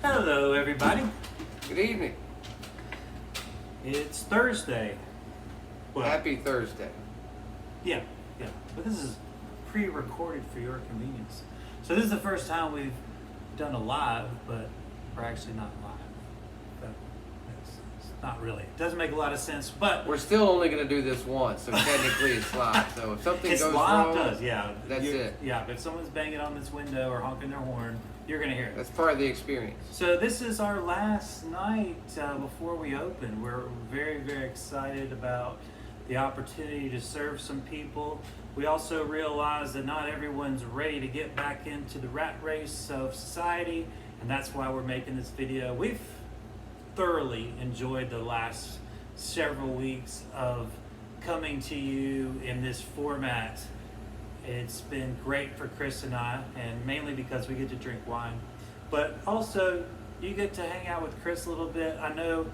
Hello, everybody. Good evening. It's Thursday. Well, Happy Thursday. yeah. But this is pre-recorded for your convenience. So this is the first time we've done a live, but we're actually not live. But it's not really. It doesn't make a lot of sense, but We're still only going to do this once, so technically it's live. So if something it's goes live. wrong, Does yeah. that's it. Yeah, but if someone's banging on this window or honking their horn, you're gonna hear it. That's part of the experience. So this is our last night before we open. We're very, very excited about the opportunity to serve some people. We also realize that not everyone's ready to get back into the rat race of society, and that's why we're making this video. We've thoroughly enjoyed the last several weeks of coming to you in this format. It's been great for Chris and I, and mainly because we get to drink wine. But also, you get to hang out with Chris a little bit. I know,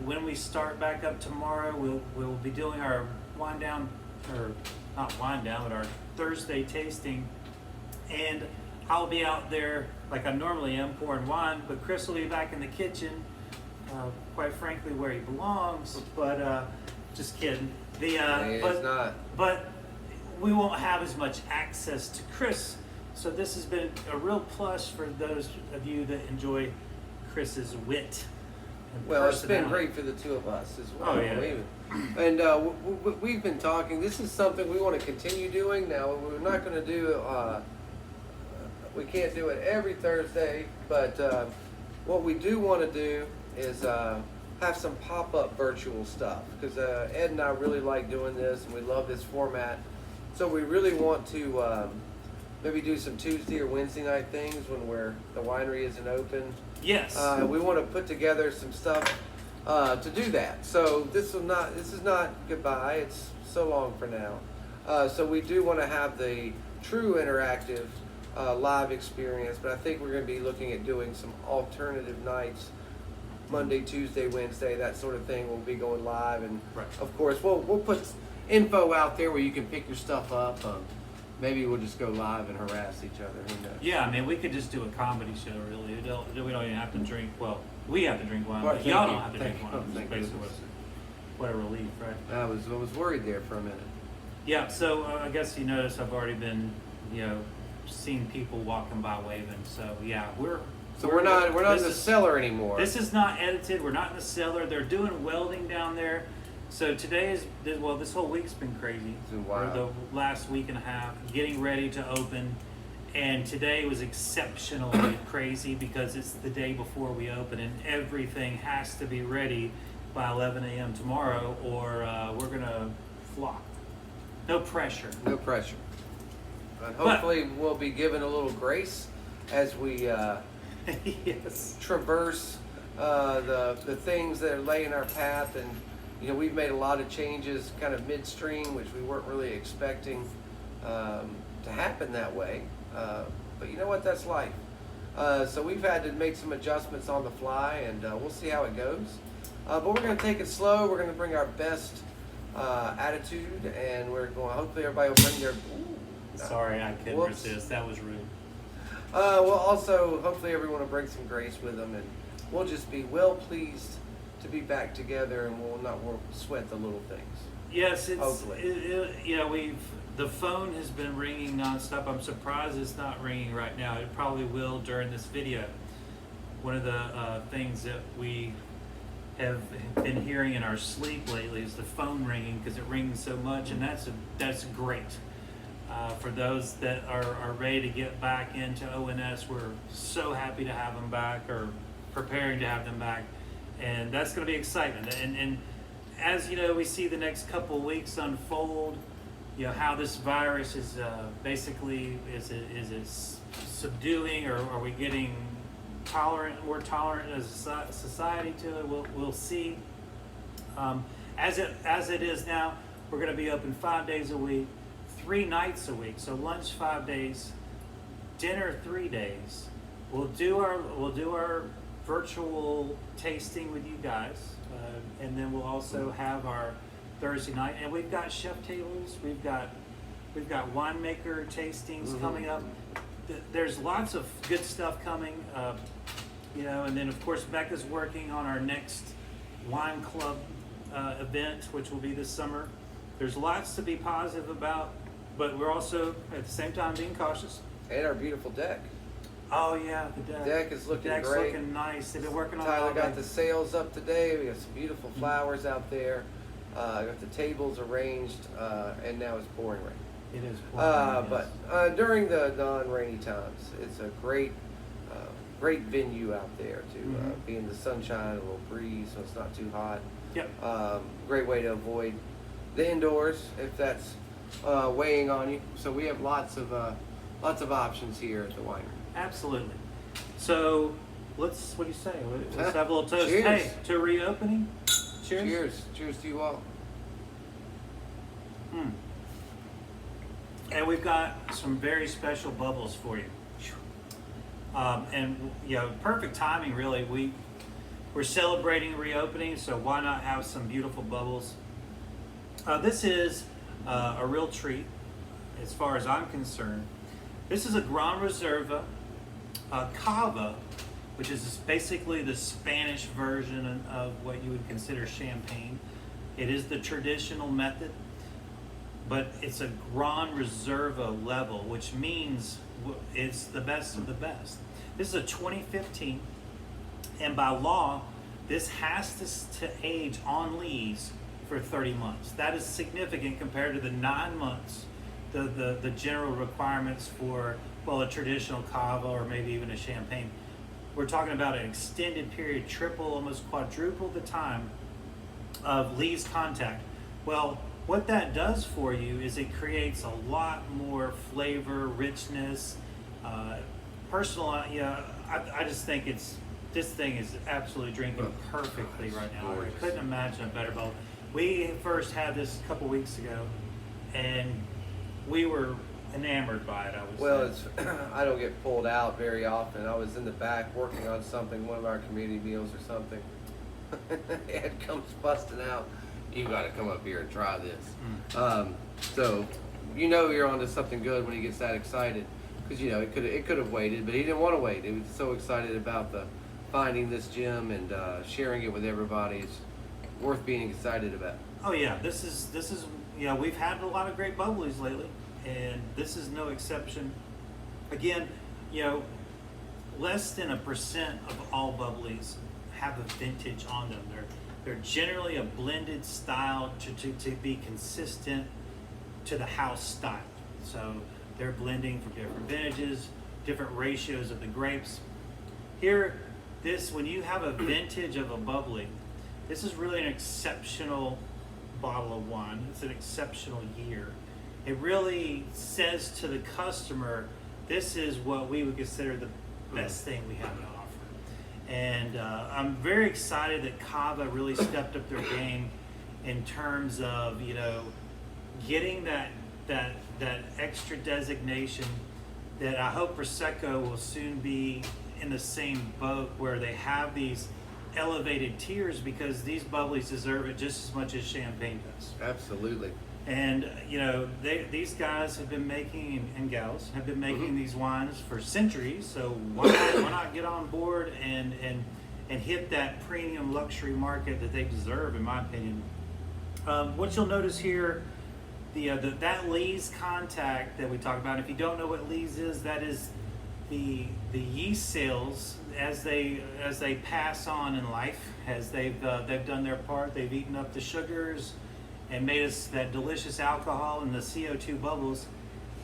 when we start back up tomorrow, we'll be doing our wind down, or not wind down, but our Thursday tasting. And I'll be out there like I normally am pouring wine, but Chris will be back in the kitchen, quite frankly, where he belongs. But just kidding. It's not. But we won't have as much access to Chris, so this has been a real plus for those of you that enjoy Chris's wit and Well, it's been personality. great for the two of us as well. Oh, yeah. And we've been talking. This is something we want to continue doing. Now, we're not going to do. We can't do it every Thursday, but what we do want to do is have some pop-up virtual stuff, because Ed and I really like doing this, and we love this format. So we really want to maybe do some Tuesday or Wednesday night things when the winery isn't open. Yes. We want to put together some stuff to do that. So this is not goodbye. It's so long for now. So we do want to have the true interactive live experience, but I think we're going to be looking at doing some alternative nights. Monday, Tuesday, Wednesday, that sort of thing. We'll be going live, and Right. Of course we'll put info out there where you can pick your stuff up. Maybe we'll just go live and harass each other. Who knows? Yeah, I mean, we could just do a comedy show, really. We don't even have to drink, well, we have to drink wine, Well, but thank y'all you. don't have to drink Thank wine. you. It's Thank basically goodness. what a relief, right? I was worried there for a minute. Yeah, so I guess you notice I've already been, seeing people walking by waving. So yeah, we're not in this the is- cellar anymore. This is not edited. We're not in the cellar. They're doing welding down there. So today this whole week's been crazy. It's been Or wild. the last week and a half, getting ready to open. And today was exceptionally crazy because it's the day before we open, and everything has to be ready by 11 a.m. tomorrow, or we're going to flop. No pressure. No pressure. And hopefully we'll be given a little grace as we Yes. traverse the things that lay in our path. And we've made a lot of changes kind of midstream, which we weren't really expecting to happen that way. But you know what, that's life. So we've had to make some adjustments on the fly, and we'll see how it goes. But we're going to take it slow. We're going to bring our best attitude, and we're going. Hopefully everybody will bring their. Sorry, I couldn't Whoops. resist. That was rude. Well, also, hopefully everyone will bring some grace with them, and we'll just be well pleased to be back together, and we'll sweat the little things. Yes, it's Hopefully. the phone has been ringing nonstop. I'm surprised it's not ringing right now. It probably will during this video. One of the things that we have been hearing in our sleep lately is the phone ringing, because it rings so much, and that's great. For those that are ready to get back into ONS, we're so happy to have them back, or preparing to have them back, and that's going to be excitement. And as we see the next couple of weeks unfold, how this virus is basically is it subduing, or are we getting more tolerant as a society to it? We'll see. As it is now, we're going to be open 5 days a week. 3 nights a week, so lunch 5 days, dinner 3 days. We'll do our virtual tasting with you guys, and then we'll also have our Thursday night. And we've got chef tables, we've got winemaker tastings coming up. There's lots of good stuff coming. you know, and then of course Becca's working on our next wine club event, which will be this summer. There's lots to be positive about, but we're also at the same time being cautious. And our beautiful deck. Oh yeah, the deck. Deck is looking Deck's great. looking nice. They've been working on it Tyler all got day. the sails up today. We got some beautiful flowers out there. Got the tables arranged, and now it's pouring rain. It is pouring, yes. But during the non-rainy times, it's a great venue out there to be in the sunshine, a little breeze, so it's not too hot. Yep. Great way to avoid the indoors if that's weighing on you. So we have lots of options here at the winery. Absolutely. So what do you say? Let's have a little toast. Cheers. Hey, to reopening. Cheers. Cheers. Cheers to you all. And we've got some very special bubbles for you. And you know, perfect timing really. We're celebrating reopening, so why not have some beautiful bubbles? This is a real treat as far as I'm concerned. This is a Gran Reserva Cava, which is basically the Spanish version of what you would consider champagne. It is the traditional method, but it's a Gran Reserva level, which means it's the best of the best. This is a 2015, and by law, this has to age on lees for 30 months. That is significant compared to the 9 months, the general requirements for, well, a traditional cava or maybe even a champagne. We're talking about an extended period, triple, almost quadruple the time of lees contact. Well, what that does for you is it creates a lot more flavor, richness, personal. Yeah, I just think this thing is absolutely drinking perfectly right now. Gorgeous. I couldn't imagine a better bottle. We first had this a couple weeks ago, and we were enamored by it. I would Well, say. I don't get pulled out very often. I was in the back working on something, one of our community meals or something. Ed comes busting out. You got to come up here and try this. So, you know you're onto something good when he gets that excited, because you know it could have waited, but he didn't want to wait. He was so excited about finding this gem and sharing it with everybody. It's worth being excited about. Oh yeah, this is you know, we've had a lot of great bubblies lately, and this is no exception. Again, you know, less than 1% of all bubblies have a vintage on them. They're generally a blended style to be consistent to the house style. So they're blending from different vintages, different ratios of the grapes. Here, when you have a vintage of a bubbly, this is really an exceptional bottle of wine. It's an exceptional year. It really says to the customer, this is what we would consider the best thing we have to offer. And I'm very excited that Cava really stepped up their game in terms of, you know, getting that extra designation that I hope Prosecco will soon be in the same boat, where they have these elevated tiers, because these bubblies deserve it just as much as champagne does. Absolutely. And you know, these guys have been making, and gals have been making these wines for centuries. So why not get on board and hit that premium luxury market that they deserve, in my opinion. What you'll notice here, that lees contact that we talk about. If you don't know what lees is, that is the yeast cells as they pass on in life, as they've done their part. They've eaten up the sugars and made us that delicious alcohol and the CO2 bubbles.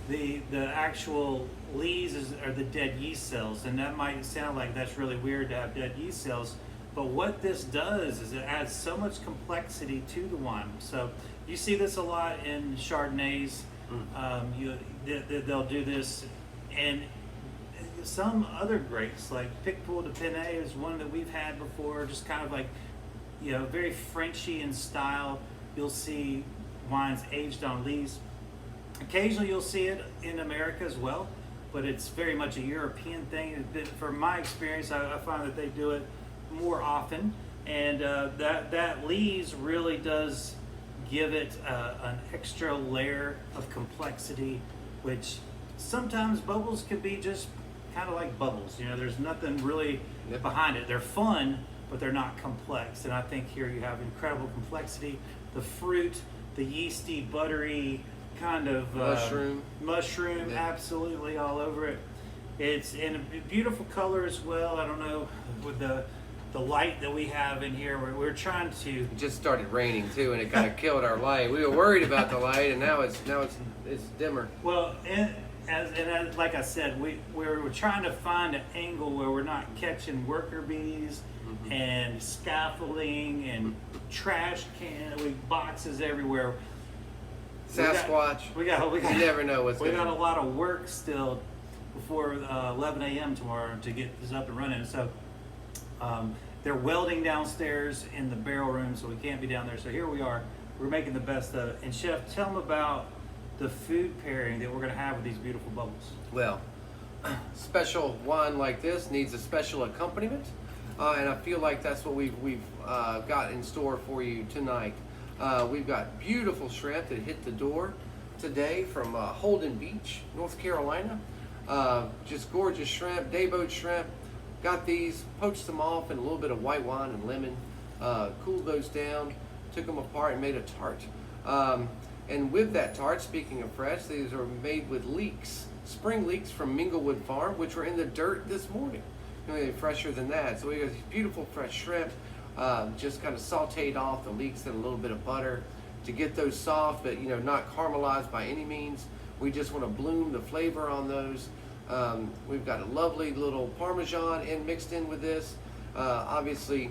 The actual lees are the dead yeast cells, and that might sound like that's really weird to have dead yeast cells, but what this does is it adds so much complexity to the wine. So you see this a lot in Chardonnays. They'll do this, and some other grapes like Picpoul de Pinet is one that we've had before, just kind of like, you know, very Frenchy in style. You'll see wines aged on lees. Occasionally you'll see it in America as well, but it's very much a European thing. From my experience, I find that they do it more often, and that lees really does give it an extra layer of complexity, which sometimes bubbles can be just kind of like bubbles. You know, there's nothing really Yep. behind it. They're fun, but they're not complex. And I think here you have incredible complexity. The fruit, the yeasty, buttery kind of mushroom, Yeah. absolutely all over it. It's in a beautiful color as well. I don't know, with the light that we have in here, we're trying to. It just started raining too, and it kind of killed our light. We were worried about the light, and now it's dimmer. Well, as like I said, we're trying to find an angle where we're not catching worker bees and scaffolding and trash boxes everywhere. Sasquatch. We got. You never know what's We going got on. a lot of work still before 11 a.m. tomorrow to get this up and running. So they're welding downstairs in the barrel room, so we can't be down there. So here we are. We're making the best of it. And Chef, tell them about the food pairing that we're going to have with these beautiful bubbles. Well, special wine like this needs a special accompaniment, and I feel like that's what we've got in store for you tonight. We've got beautiful shrimp that hit the door today from Holden Beach, North Carolina. Just gorgeous shrimp, day-boat shrimp. Got these, poached them off in a little bit of white wine and lemon, cooled those down, took them apart and made a tart. And with that tart, speaking of fresh, these are made with leeks, spring leeks from Minglewood Farm, which were in the dirt this morning. Really fresher than that. So we got these beautiful fresh shrimp, just kind of sauteed off the leeks in a little bit of butter to get those soft, but not caramelized by any means. We just want to bloom the flavor on those. We've got a lovely little Parmesan mixed in with this. Obviously,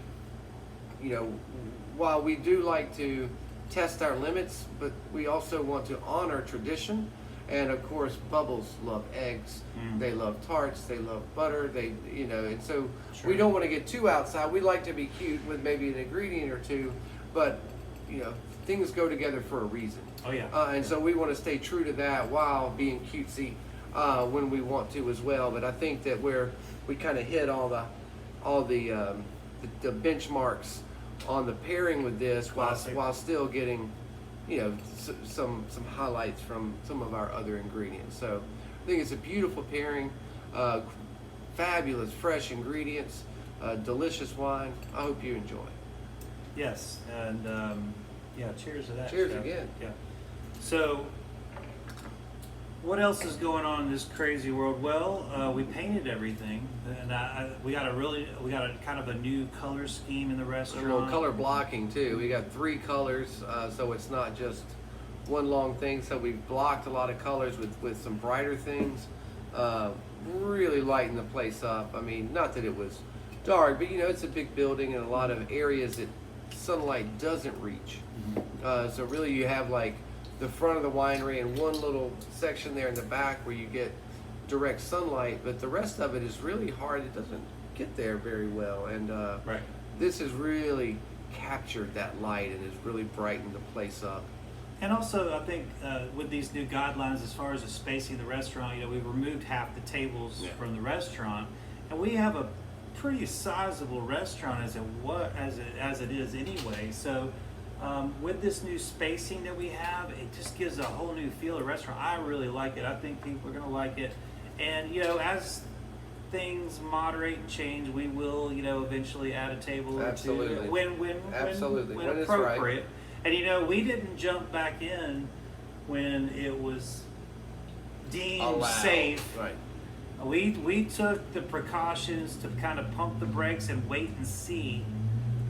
while we do like to test our limits, but we also want to honor tradition. And of course, Bubbles love eggs. They love tarts. They love butter. And so we don't want to get too outside. We like to be cute with maybe an ingredient or two, but things go together for a reason. Oh yeah. And so we want to stay true to that while being cutesy when we want to as well. But I think that we kind of hit all the benchmarks on the pairing with this while still getting some highlights from some of our other ingredients. So I think it's a beautiful pairing, fabulous fresh ingredients, delicious wine. I hope you enjoy. Yes, and cheers to that. Cheers Chef. again. Yeah. So, what else is going on in this crazy world? Well, we painted everything, and we got a kind of a new color scheme in the A restaurant. little color blocking too. We got 3 colors, so it's not just one long thing. So we've blocked a lot of colors with some brighter things, really lighten the place up. I mean, not that it was dark, but it's a big building and a lot of areas that sunlight doesn't reach. So really you have like the front of the winery and one little section there in the back where you get direct sunlight, but the rest of it is really hard. It doesn't get there very well, and Right. this has really captured that light and has really brightened the place up. And also, I think with these new guidelines, as far as the spacing of the restaurant, we've removed half the tables from the restaurant, and we have a pretty sizable restaurant as it is anyway. So with this new spacing that we have, it just gives a whole new feel to the restaurant. I really like it. I think people are going to like it. And as things moderate and change, we will eventually add a table Absolutely. or two when it's appropriate. right. And we didn't jump back in when it was deemed Allowed. safe. Right. We took the precautions to kind of pump the brakes and wait and see,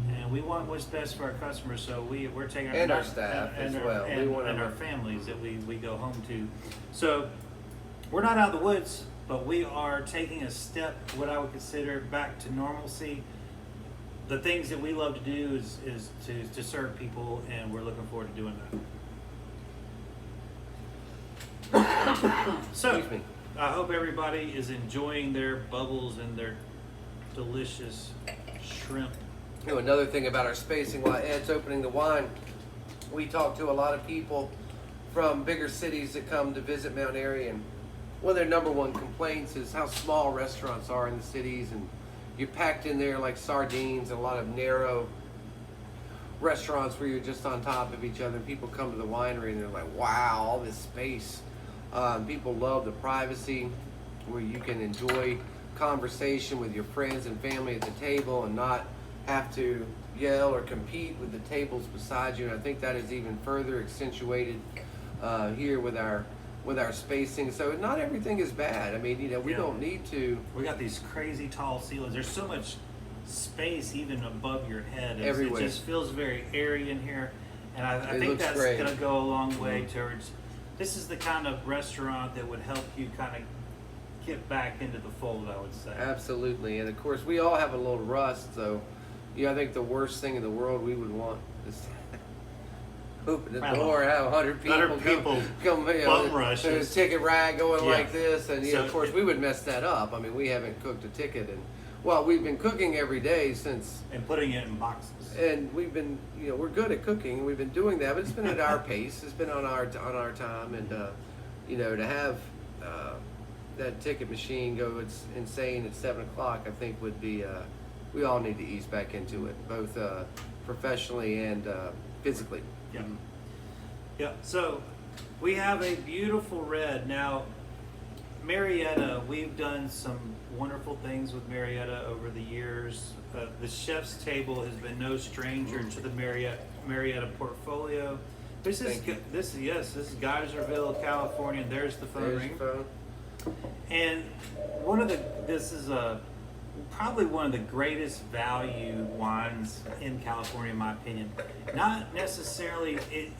and we want what's best for our customers. So we're taking our staff as well. And our families that we go home to. So we're not out of the woods, but we are taking a step, what I would consider, back to normalcy. The things that we love to do is to serve people, and we're looking forward to doing that. So, Excuse me. I hope everybody is enjoying their bubbles and their delicious shrimp. Another thing about our spacing, while Ed's opening the wine, we talk to a lot of people from bigger cities that come to visit Mount Airy, and one of their number one complaints is how small restaurants are in the cities, and you're packed in there like sardines, and a lot of narrow restaurants where you're just on top of each other. And people come to the winery and they're like, wow, all this space. People love the privacy. where you can enjoy conversation with your friends and family at the table and not have to yell or compete with the tables beside you. And I think that is even further accentuated here with our spacing. So not everything is bad. I mean, we don't need to. We got these crazy tall ceilings. There's so much space even above your head. Everywhere. It just feels very airy in here, and I think that's great. going to go a long way towards. This is the kind of restaurant that would help you kind of get back into the fold, I would say. Absolutely, and of course we all have a little rust. So, I think the worst thing in the world we would want is to open the door, have 100 people come bum rush. There's a ticket rag going like this, and So of course we would mess that up. I mean, we haven't cooked a ticket, and we've been cooking every day since, and putting it in boxes. and we've been, we're good at cooking, and we've been doing that, but it's been at our pace. It's been on our time, and to have that ticket machine go insane at 7 o'clock, I think would be. We all need to ease back into it, both professionally and physically. Yeah. Yeah. So we have a beautiful red. Now, Marietta, we've done some wonderful things with Marietta over the years. The chef's table has been no stranger to the Marietta portfolio. This is Geyserville, California. And there's the phone ring. And this is probably one of the greatest value wines in California, in my opinion. Not necessarily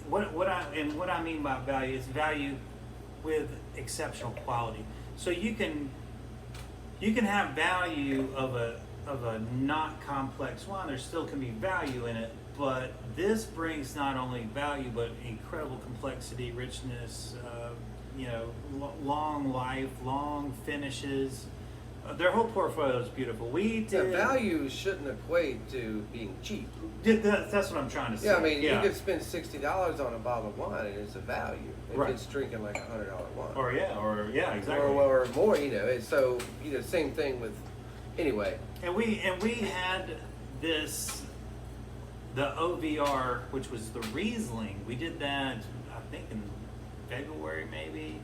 what I mean by value is value with exceptional quality. So you can have value of a not complex wine. There still can be value in it, but this brings not only value but incredible complexity, richness. Long life, long finishes. Their whole portfolio is beautiful. Value shouldn't equate to being cheap. That's what I'm trying to say. Yeah, I mean, you could spend $60 on a bottle of wine, and it's a value. If Right. it's drinking like $100 wine. Or exactly. Or more, And so, same thing with. Anyway. And we had this, the OVR, which was the Riesling. We did that, I think, in February maybe.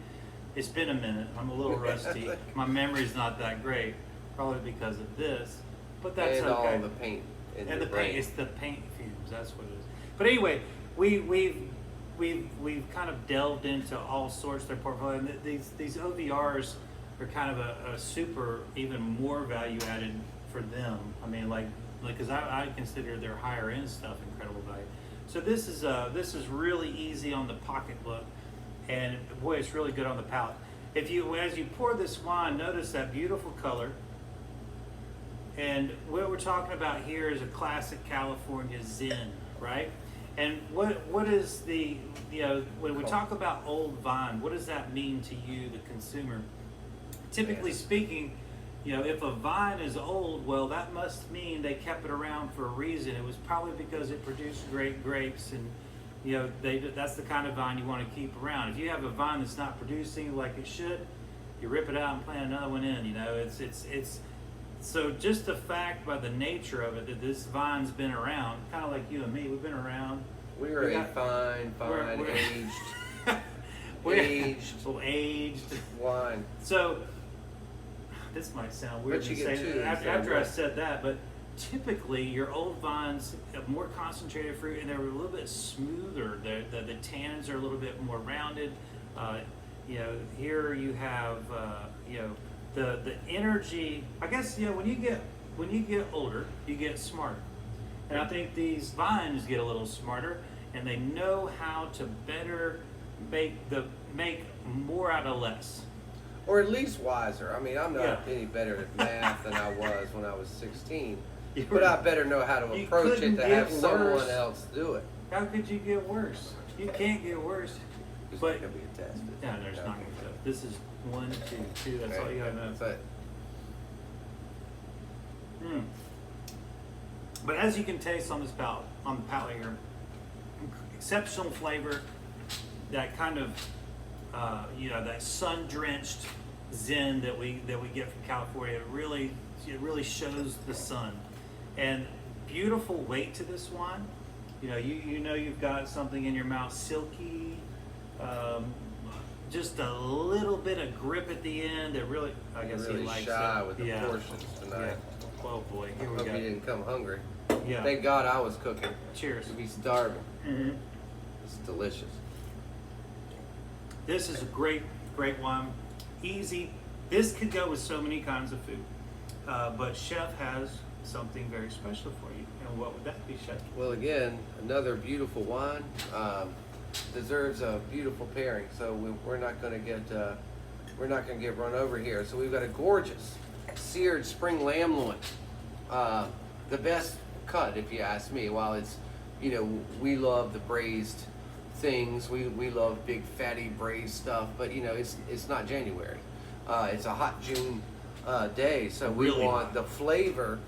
It's been a minute. I'm a little rusty. My memory's not that great, probably because of this, but that's and okay. all the paint. And the paint, it's the paint fumes. That's what it is. But anyway, we've kind of delved into all sorts of their portfolio. And these OVRs are kind of a super, even more value added for them. I mean, because I consider their higher end stuff incredible value. So this is really easy on the pocketbook. And boy, it's really good on the palate. As you pour this wine, notice that beautiful color. And what we're talking about here is a classic California Zin, right? And what is when we talk about old vine, what does that mean to you, the consumer? Typically speaking, if a vine is old, well, that must mean they kept it around for a reason. It was probably because it produced great grapes, and that's the kind of vine you want to keep around. If you have a vine that's not producing like it should, you rip it out and plant another one in. It's so just the fact by the nature of it that this vine's been around, kind of like you and me, we've been around. We're fine aged wine. So this might sound weird to say after I said that, but typically your old vines have more concentrated fruit and they're a little bit smoother. The tannins are a little bit more rounded. Here you have the energy. I guess when you get older, you get smarter. And I think these vines get a little smarter, and they know how to better make more out of less. Or at least wiser. I mean, I'm not any better at math than I was when I was 16. But I better know how to approach it to have someone else do it. How could you get worse? You can't get worse. It's But not going to be a test. no, there's not going to be. This is 1, 2, 2. That's all you got to know. That's it. But as you can taste on the palate here, exceptional flavor. That kind of that sun-drenched Zen that we get from California. It really shows the sun, and beautiful weight to this wine. You've got something in your mouth, silky, just a little bit of grip at the end. It really, I guess really he likes shy it. with the portions tonight. Yeah. Oh boy, here we Hope go. you didn't come hungry. Yeah. Thank God I was cooking. Cheers. You'd be starving. Mm-hmm. It's delicious. This is a great wine. Easy. This could go with so many kinds of food. But Chef has something very special for you. And what would that be, Chef? Well, again, another beautiful wine. Deserves a beautiful pairing. So we're not going to get run over here. So we've got a gorgeous seared spring lamb loin. The best cut, if you ask me. While it's, we love the braised things. We love big fatty braised stuff. But it's not January. It's a hot June day, so we Really want hot. the flavor,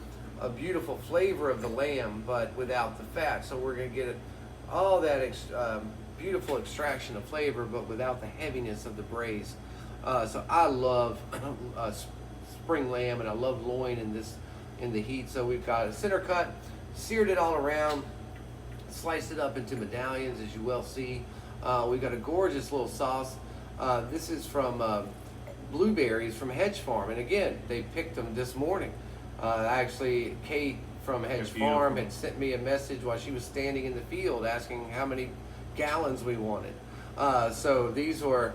a beautiful flavor of the lamb, but without the fat. So we're going to get all that beautiful extraction of flavor, but without the heaviness of the braise. So I love spring lamb, and I love loin in the heat. So we've got a center cut, seared it all around, sliced it up into medallions, as you well see. We've got a gorgeous little sauce. This is from blueberries from Hedge Farm, and again, they picked them this morning. Actually, Kate from Hedge Farm had sent me a message while she was standing in the field asking how many gallons we wanted. So these were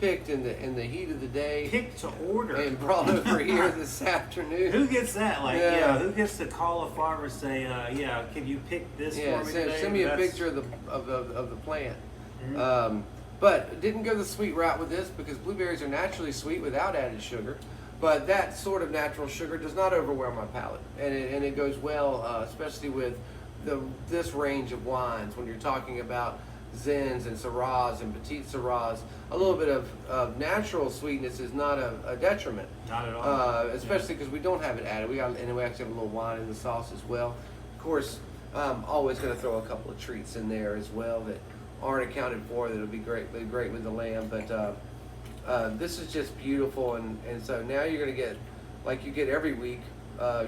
picked in the heat of the day. Picked to order. And brought over here this afternoon. Who gets that? Who gets to call a farmer and say, can you pick this for me today? Send me a picture of the plant. Mm-hmm. But didn't go the sweet route with this because blueberries are naturally sweet without added sugar. But that sort of natural sugar does not overwhelm my palate, and it goes well, especially with this range of wines. When you're talking about Zins and Syrahs and Petite Syrahs, a little bit of natural sweetness is not a detriment. Not at all. Especially because we don't have it added. We actually have a little wine in the sauce as well. Of course, I'm always going to throw a couple of treats in there as well that aren't accounted for. That'll be great with the lamb. But this is just beautiful, and so now you're going to get, like you get every week,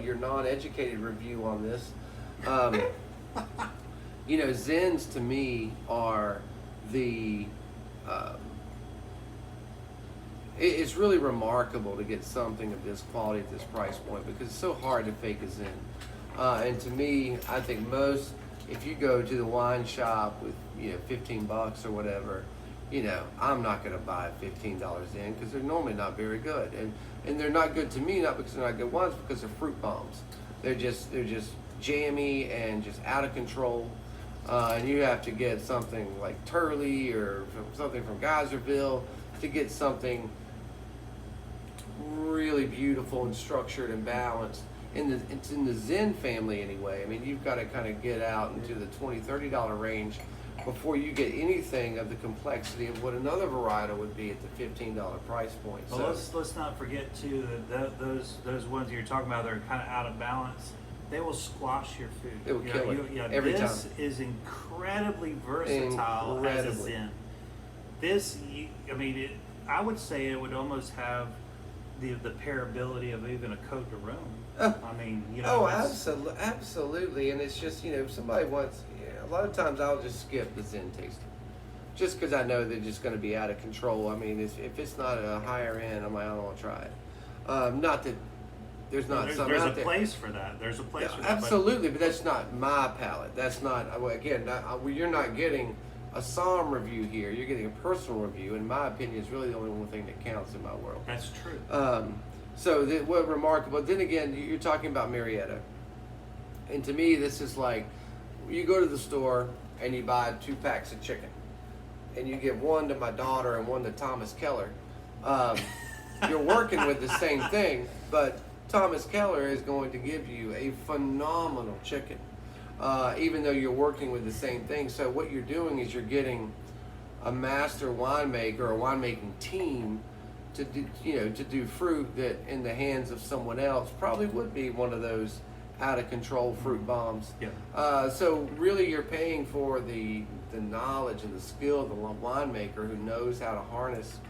your non-educated review on this. Zins to me are the. It's really remarkable to get something of this quality at this price point because it's so hard to fake a Zin. And to me, I think if you go to the wine shop with $15 or whatever, I'm not going to buy $15 in because they're normally not very good, and they're not good to me not because they're not good wines, because they're fruit bombs. They're just jammy and just out of control, and you have to get something like Turley or something from Geyserville to get something really beautiful and structured and balanced. It's in the Zin family anyway. I mean, you've got to kind of get out into the $20-$30 range before you get anything of the complexity of what another varietal would be at the $15 price point. Well, let's not forget too that those ones you're talking about that are kind of out of balance. They will squash your food. It will kill it every time. This is incredibly versatile as a Zin. This, I would say it would almost have the pairability of even a Côte de Rhone. Absolutely. And it's just, if somebody wants, a lot of times I'll just skip the Zin tasting. Just because I know they're just going to be out of control. I mean, if it's not a higher end, I'm like, I don't want to try it. Not that there's not some there's out a there. place for that. There's a place for that. Absolutely, but that's not my palate. That's not, you're not getting a Somm review here. You're getting a personal review. In my opinion, is really the only one thing that counts in my world. That's true. What remarkable. Then again, you're talking about Marietta. And to me, this is like, you go to the store and you buy 2 packs of chicken. And you give one to my daughter and one to Thomas Keller. You're working with the same thing, but Thomas Keller is going to give you a phenomenal chicken. Even though you're working with the same thing. So what you're doing is you're getting a master winemaker or winemaking team to do fruit that in the hands of someone else probably would be one of those out of control fruit bombs. Yeah. So really you're paying for the knowledge and the skill of the winemaker who knows how to harness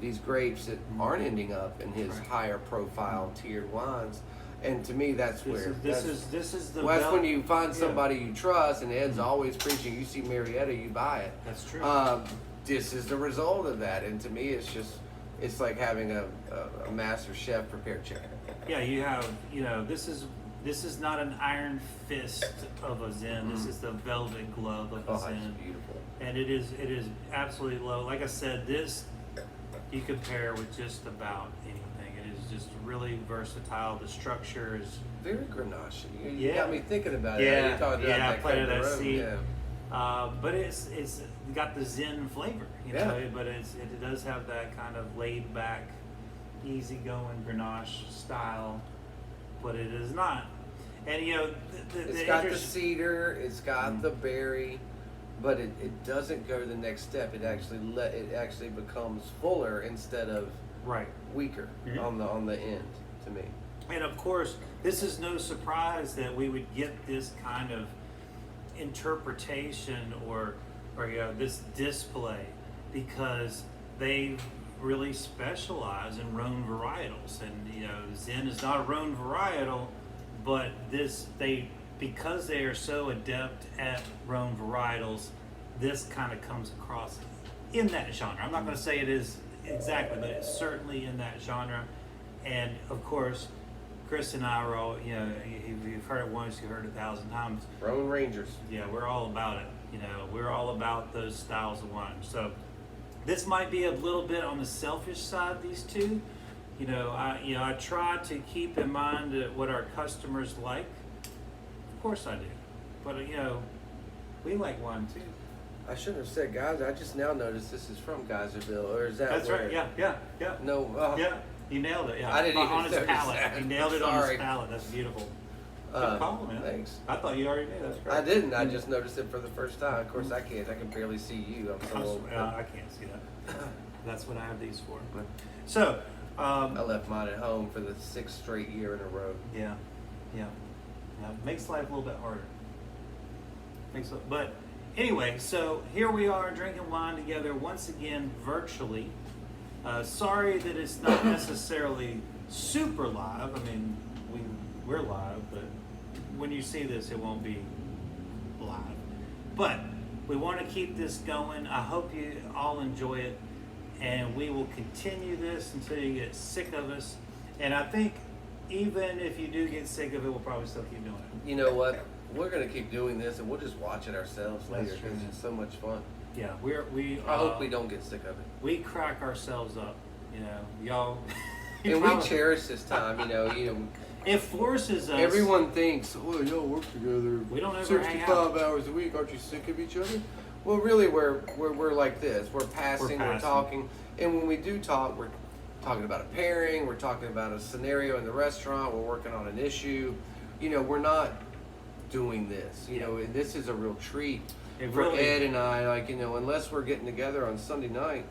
these grapes that aren't ending up in his higher profile tiered wines. And to me, that's when you find somebody you trust, and Ed's always preaching. You see Marietta, you buy it. That's true. this is the result of that. And to me, it's like having a master chef prepare chicken. Yeah, you have, this is not an iron fist of a Zin. This is the velvet glove of a Zin. It's beautiful. And it is absolutely low. Like I said, this you can pair with just about anything. It is just really versatile. The structure is very grenache. You got me thinking about it. Yeah, You talked about that planted that pepperoni, seed. yeah. But it's got the Zin flavor, but it does have that kind of laid back, easygoing Grenache style, but it is not. And it's got the cedar, it's got the berry, but it doesn't go to the next step. It actually becomes fuller instead of weaker on the end to me. And of course, this is no surprise that we would get this kind of interpretation or this display, because they really specialize in Rhone varietals, and Zin is not a Rhone varietal, but because they are so adept at Rhone varietals, this kind of comes across in that genre. I'm not going to say it is exactly, but it's certainly in that genre. And of course, Chris and I are all, you've heard it once, you've heard it 1,000 times. Rhone Rangers. Yeah, we're all about it. We're all about those styles of wine. So this might be a little bit on the selfish side, these two. I try to keep in mind what our customers like. Of course I do. But, we like wine too. I shouldn't have said Geyser. I just now noticed this is from Geyserville, or is that? That's where? right. Yeah. No. Yeah. You nailed it. Yeah. I didn't even on his notice palate. that. You nailed it on Sorry. his palate. That's beautiful. Good call, man. Thanks. I thought you already knew. That's great. I didn't. I just noticed it for the first time. Of course, I can't. I can barely see you. I'm so old. I can't see that. That's what I have these for. So, I left mine at home for the 6th straight year in a row. Yeah. Makes life a little bit harder. But anyway, so here we are drinking wine together once again virtually. Sorry that it's not necessarily super live. I mean, we're live, but when you see this, it won't be live. But we want to keep this going. I hope you all enjoy it, and we will continue this until you get sick of us. And I think even if you do get sick of it, we'll probably still keep doing it. You know what? We're going to keep doing this, and we'll just watch it ourselves later That's true. because it's so much fun. Yeah, I hope we don't get sick of it. We crack ourselves up, y'all. And we cherish this time, It forces us. Everyone thinks, well, y'all work together. We don't ever hang out. 65 hours a week. Aren't you sick of each other? Well, really, we're like this. We're passing. We're talking. And when we do talk, we're talking about a pairing. We're talking about a scenario in the restaurant. We're working on an issue. We're not doing this. And this is a real treat for Ed and I. Like, unless we're getting together on Sunday night,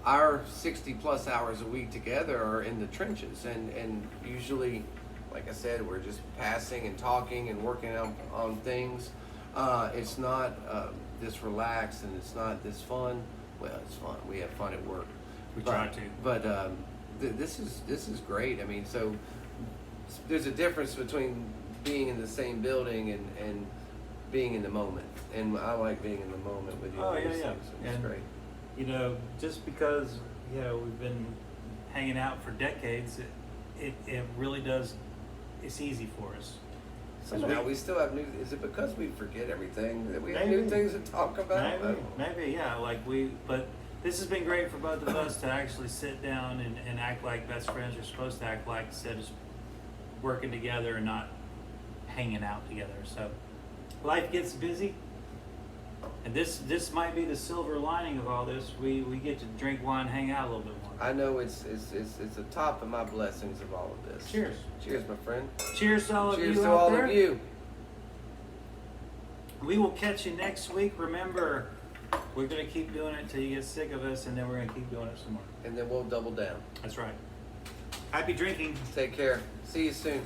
our 60 plus hours a week together are in the trenches, and usually, like I said, we're just passing and talking and working on things. It's not this relaxed, and it's not this fun. Well, it's fun. We have fun at work. We try to. But this is great. I mean, so there's a difference between being in the same building and being in the moment, and I like being in the moment with you. Oh, yeah. It's great. Just because we've been hanging out for decades, it really does. It's easy for us. Somehow we still have new. Is it because we forget everything that we have new things to talk about? Maybe, yeah. But this has been great for both of us to actually sit down and act like best friends are supposed to act like, instead of working together and not hanging out together. So life gets busy. And this might be the silver lining of all this. We get to drink wine, hang out a little bit more. I know it's the top of my blessings of all of this. Cheers. Cheers, my friend. Cheers to all of you out there. Cheers to all of you. We will catch you next week. Remember, we're going to keep doing it until you get sick of us, and then we're going to keep doing it some more. And then we'll double down. That's right. Happy drinking. Take care. See you soon.